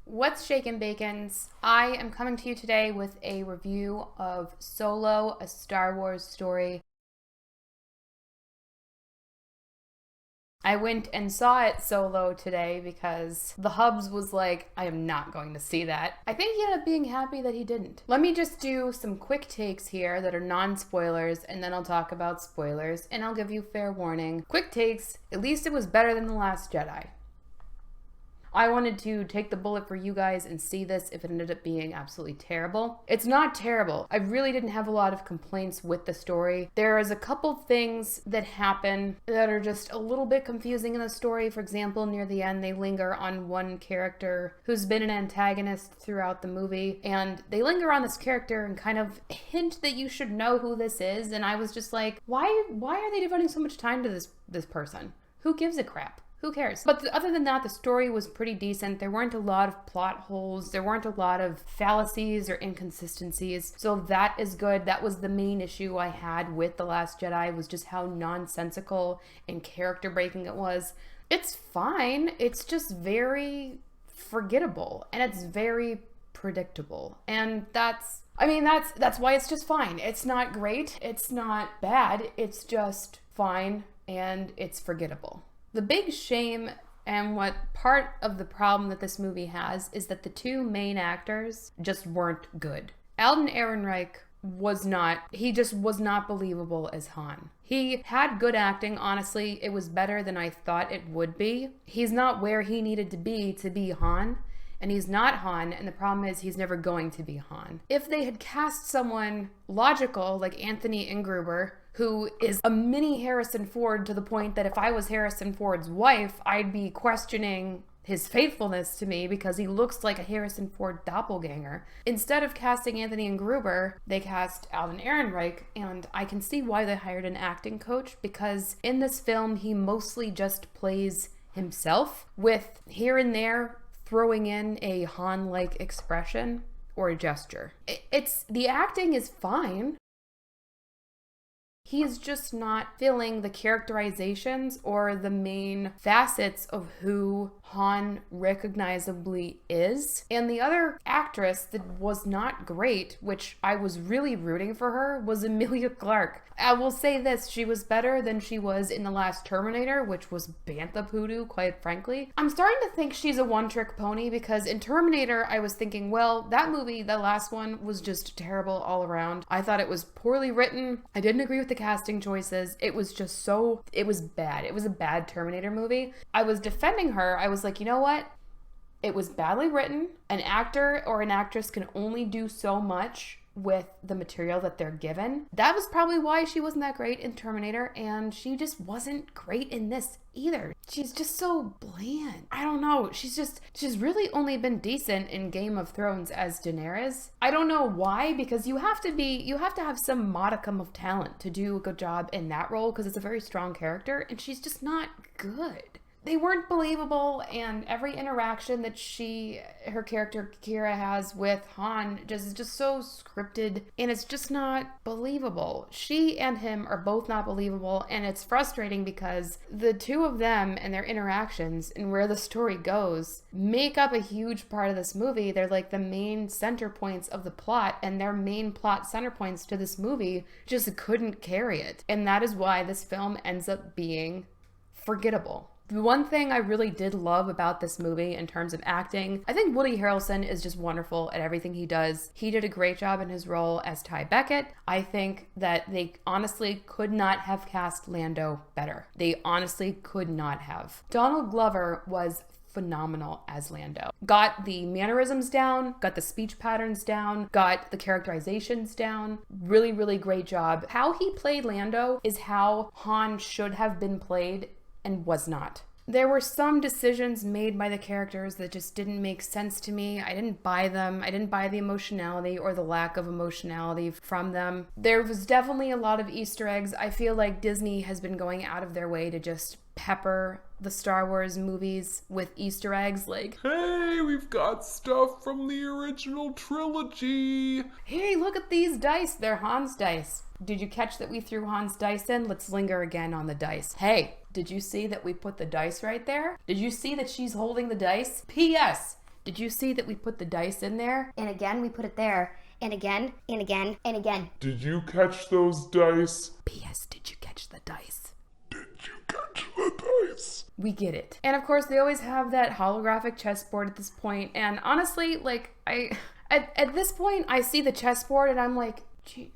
What's shakin' bacons? I am coming to you today with a review of Solo, a Star Wars story. I went and saw it solo today because the Hubs was like, I am not going to see that. I think he ended up being happy that he didn't. Let me just do some quick takes here that are non-spoilers, and then I'll talk about spoilers, and I'll give you fair warning. Quick takes, at least it was better than The Last Jedi. I wanted to take the bullet for you guys and see this if it ended up being absolutely terrible. It's not terrible. I really didn't have a lot of complaints with the story. There is a couple things that happen that are just a little bit confusing in the story. For example, near the end, they linger on one character who's been an antagonist throughout the movie, and they linger on this character and kind of hint that you should know who this is, and I was just like, why are they devoting so much time to this person? Who gives a crap? Who cares? But other than that, the story was pretty decent. There weren't a lot of plot holes. There weren't a lot of fallacies or inconsistencies. So that is good. That was the main issue I had with The Last Jedi, was just how nonsensical and character breaking it was. It's fine. It's just very forgettable and it's very predictable. And that's why it's just fine. It's not great. It's not bad. It's just fine and it's forgettable. The big shame and what part of the problem that this movie has is that the two main actors just weren't good. Alden Ehrenreich was not believable as Han. He had good acting, honestly. It was better than I thought it would be. He's not where he needed to be Han. And he's not Han, and the problem is he's never going to be Han. If they had cast someone logical like Anthony Ingruber, who is a mini Harrison Ford to the point that if I was Harrison Ford's wife, I'd be questioning his faithfulness to me because he looks like a Harrison Ford doppelganger. Instead of casting Anthony Ingruber, they cast Alden Ehrenreich, and I can see why they hired an acting coach, because in this film, he mostly just plays himself, with here and there throwing in a Han-like expression or a gesture. The acting is fine. He is just not filling the characterizations or the main facets of who Han recognizably is. And the other actress that was not great, which I was really rooting for her, was Emilia Clarke. I will say this, she was better than she was in The Last Terminator, which was bantha poodoo, quite frankly. I'm starting to think she's a one-trick pony, because in Terminator, I was thinking, well, that movie, the last one, was just terrible all around. I thought it was poorly written. I didn't agree with the casting choices. It was bad. It was a bad Terminator movie. I was defending her. I was like, you know what? It was badly written. An actor or an actress can only do so much with the material that they're given. That was probably why she wasn't that great in Terminator, and she just wasn't great in this either. She's just so bland. I don't know. She's really only been decent in Game of Thrones as Daenerys. I don't know why, because you have to have some modicum of talent to do a good job in that role, because it's a very strong character, and she's just not good. They weren't believable, and every interaction that her character Kira has with Han is just so scripted, and it's just not believable. She and him are both not believable, and it's frustrating because the two of them and their interactions and where the story goes make up a huge part of this movie. They're like the main center points of the plot, and their main plot center points to this movie just couldn't carry it. And that is why this film ends up being forgettable. The one thing I really did love about this movie in terms of acting, I think Woody Harrelson is just wonderful at everything he does. He did a great job in his role as Ty Beckett. I think that they honestly could not have cast Lando better. They honestly could not have. Donald Glover was phenomenal as Lando. Got the mannerisms down, got the speech patterns down, got the characterizations down. Really, really great job. How he played Lando is how Han should have been played and was not. There were some decisions made by the characters that just didn't make sense to me. I didn't buy them. I didn't buy the emotionality or the lack of emotionality from them. There was definitely a lot of Easter eggs. I feel like Disney has been going out of their way to just pepper the Star Wars movies with Easter eggs, like, hey, we've got stuff from the original trilogy. Hey, look at these dice. They're Han's dice. Did you catch that we threw Han's dice in? Let's linger again on the dice. Hey, did you see that we put the dice right there? Did you see that she's holding the dice? P.S. Did you see that we put the dice in there? And again, we put it there. And again, and again, and again. Did you catch those dice? P.S. Did you catch the dice? Did you catch the dice? We get it. And of course, they always have that holographic chessboard at this point. And honestly, like, at this point, I see the chessboard and I'm like, gee.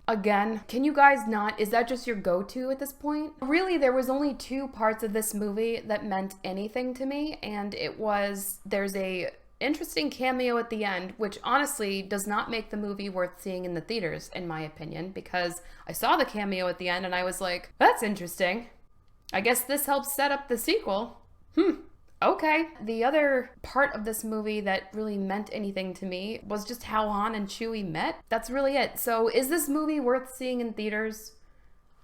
Again, can you guys not, is that just your go-to at this point? Really, there was only 2 parts of this movie that meant anything to me, and it was, there's a interesting cameo at the end, which honestly does not make the movie worth seeing in the theaters, in my opinion, because I saw the cameo at the end and I was like, that's interesting. I guess this helps set up the sequel. Okay. The other part of this movie that really meant anything to me was just how Han and Chewie met. That's really it. So is this movie worth seeing in theaters?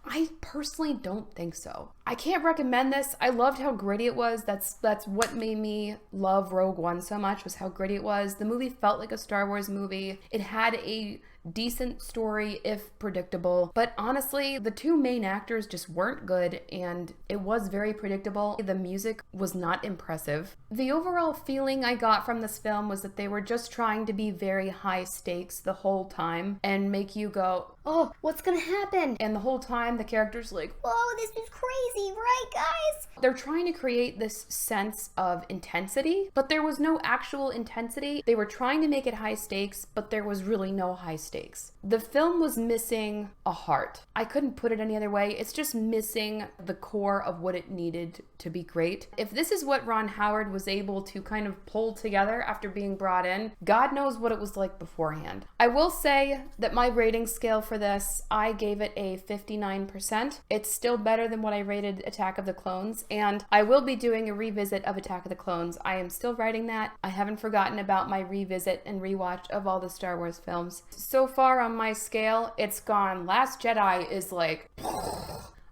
I personally don't think so. I can't recommend this. I loved how gritty it was. That's what made me love Rogue One so much, was how gritty it was. The movie felt like a Star Wars movie. It had a decent story, if predictable. But honestly, the 2 main actors just weren't good, and it was very predictable. The music was not impressive. The overall feeling I got from this film was that they were just trying to be very high stakes the whole time and make you go, oh, what's gonna happen? And the whole time the character's like, whoa, this is crazy, right, guys? They're trying to create this sense of intensity, but there was no actual intensity. They were trying to make it high stakes, but there was really no high stakes. The film was missing a heart. I couldn't put it any other way. It's just missing the core of what it needed to be great. If this is what Ron Howard was able to kind of pull together after being brought in, God knows what it was like beforehand. I will say that my rating scale for this, I gave it a 59%. It's still better than what I rated Attack of the Clones, and I will be doing a revisit of Attack of the Clones. I am still writing that. I haven't forgotten about my revisit and rewatch of all the Star Wars films. So far on my scale, it's gone. Last Jedi is like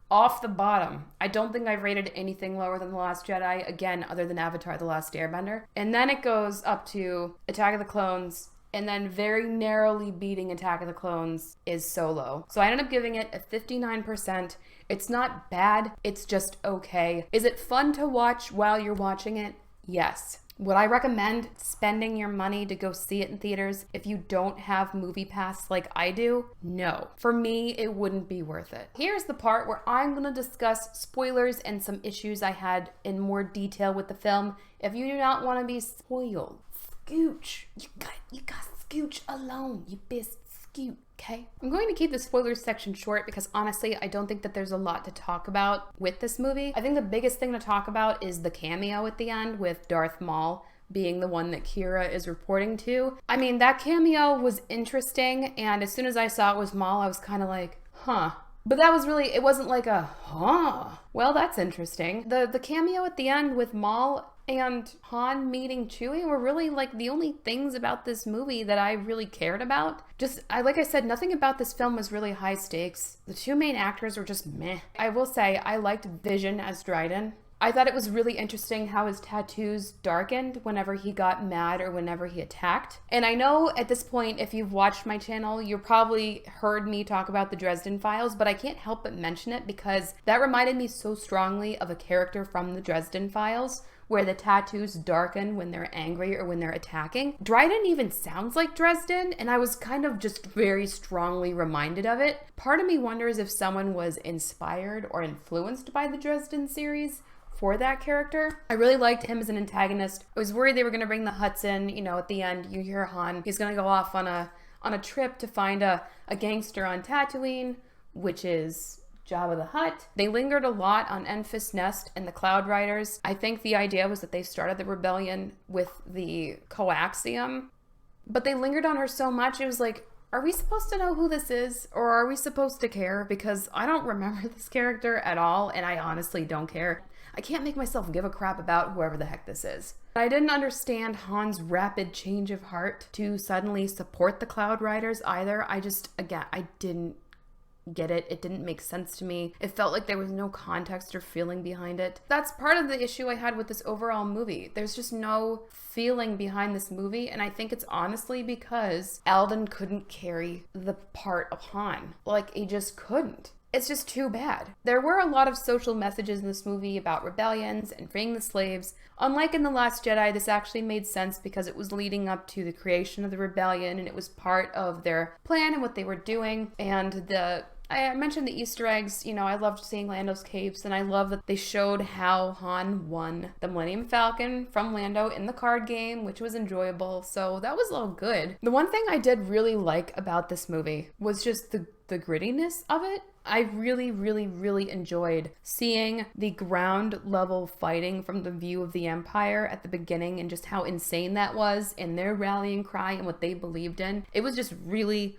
off the bottom. I don't think I've rated anything lower than The Last Jedi, again, other than Avatar: The Last Airbender. And then it goes up to Attack of the Clones, and then very narrowly beating Attack of the Clones is Solo. So I ended up giving it a 59%. It's not bad, it's just okay. Is it fun to watch while you're watching it? Yes. Would I recommend spending your money to go see it in theaters if you don't have MoviePass like I do? No. For me, it wouldn't be worth it. Here's the part where I'm going to discuss spoilers and some issues I had in more detail with the film. If you do not want to be spoiled, scooch. You got scooch alone, you best scoot, okay? I'm going to keep the spoilers section short because honestly, I don't think that there's a lot to talk about with this movie. I think the biggest thing to talk about is the cameo at the end with Darth Maul being the one that Kira is reporting to. I mean, that cameo was interesting, and as soon as I saw it was Maul, I was kind of like, huh. But that was really, it wasn't like a, huh. Well, that's interesting. The cameo at the end with Maul and Han meeting Chewie were really like the only things about this movie that I really cared about. Like I said, nothing about this film was really high stakes. The 2 main actors were just meh. I will say, I liked Vision as Dryden. I thought it was really interesting how his tattoos darkened whenever he got mad or whenever he attacked. And I know at this point, if you've watched my channel, you probably heard me talk about the Dresden Files, but I can't help but mention it because that reminded me so strongly of a character from the Dresden Files where the tattoos darken when they're angry or when they're attacking. Dryden even sounds like Dresden, and I was kind of just very strongly reminded of it. Part of me wonders if someone was inspired or influenced by the Dresden series for that character. I really liked him as an antagonist. I was worried they were gonna bring the Hutts in, you know, at the end, you hear Han, he's gonna go off on a trip to find a gangster on Tatooine, which is Jabba the Hutt. They lingered a lot on Enfys Nest and the Cloud Riders. I think the idea was that they started the rebellion with the coaxium, but they lingered on her so much, it was like, are we supposed to know who this is? Or are we supposed to care? Because I don't remember this character at all, and I honestly don't care. I can't make myself give a crap about whoever the heck this is. I didn't understand Han's rapid change of heart to suddenly support the Cloud Riders either. I didn't get it. It didn't make sense to me. It felt like there was no context or feeling behind it. That's part of the issue I had with this overall movie. There's just no feeling behind this movie, and I think it's honestly because Alden couldn't carry the part of Han. Like, he just couldn't. It's just too bad. There were a lot of social messages in this movie about rebellions and freeing the slaves. Unlike in The Last Jedi, this actually made sense because it was leading up to the creation of the rebellion and it was part of their plan and what they were doing. And I mentioned the Easter eggs. You know, I loved seeing Lando's capes, and I love that they showed how Han won the Millennium Falcon from Lando in the card game, which was enjoyable. So that was all good. The one thing I did really like about this movie was just the grittiness of it. I really, really, really enjoyed seeing the ground level fighting from the view of the Empire at the beginning and just how insane that was and their rallying cry and what they believed in. It was just really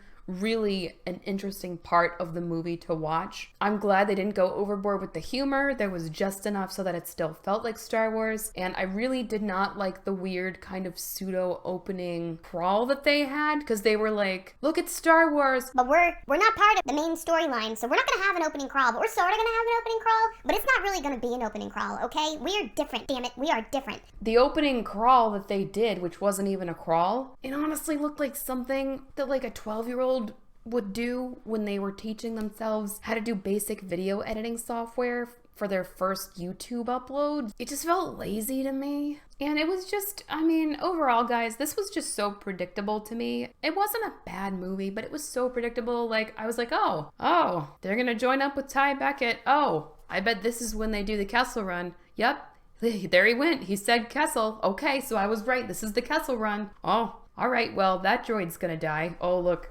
an interesting part of the movie to watch. I'm glad they didn't go overboard with the humor. There was just enough so that it still felt like Star Wars. And I really did not like the weird kind of pseudo opening crawl that they had, because they were like, look at Star Wars. But we're not part of the main storyline, so we're not gonna have an opening crawl, but we're sort of gonna have an opening crawl, but it's not really gonna be an opening crawl, okay? We are different, damn it, we are different. The opening crawl that they did, which wasn't even a crawl, it honestly looked like something that like a 12-year-old would do when they were teaching themselves how to do basic video editing software for their first YouTube upload. It just felt lazy to me. And it was just, I mean, overall, guys, this was just so predictable to me. It wasn't a bad movie, but it was so predictable. Like, I was like, oh, they're gonna join up with Ty Beckett. Oh, I bet this is when they do the Kessel Run. Yep, there he went. He said Kessel. Okay, so I was right. This is the Kessel Run. Oh, all right, well, that droid's gonna die. Oh, look,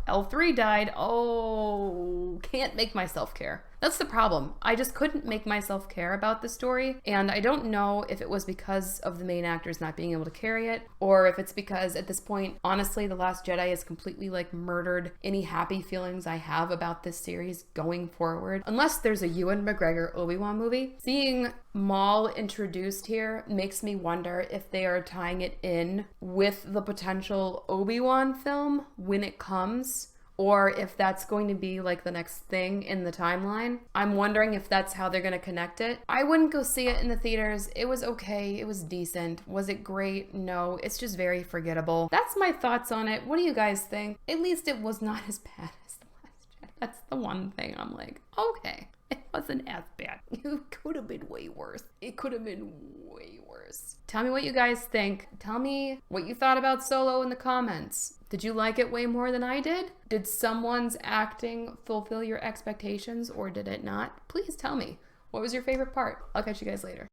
L3 died. Oh, can't make myself care. That's the problem. I just couldn't make myself care about the story, and I don't know if it was because of the main actors not being able to carry it, or if it's because at this point, honestly, The Last Jedi has completely like murdered any happy feelings I have about this series going forward. Unless there's a Ewan McGregor Obi-Wan movie. Seeing Maul introduced here makes me wonder if they are tying it in with the potential Obi-Wan film when it comes, or if that's going to be like the next thing in the timeline. I'm wondering if that's how they're going to connect it. I wouldn't go see it in the theaters. It was okay. It was decent. Was it great? No, it's just very forgettable. That's my thoughts on it. What do you guys think? At least it was not as bad as The Last Jedi. That's the one thing I'm like, okay. It wasn't as bad. It could have been way worse. It could have been way worse. Tell me what you guys think. Tell me what you thought about Solo in the comments. Did you like it way more than I did? Did someone's acting fulfill your expectations or did it not? Please tell me. What was your favorite part? I'll catch you guys later.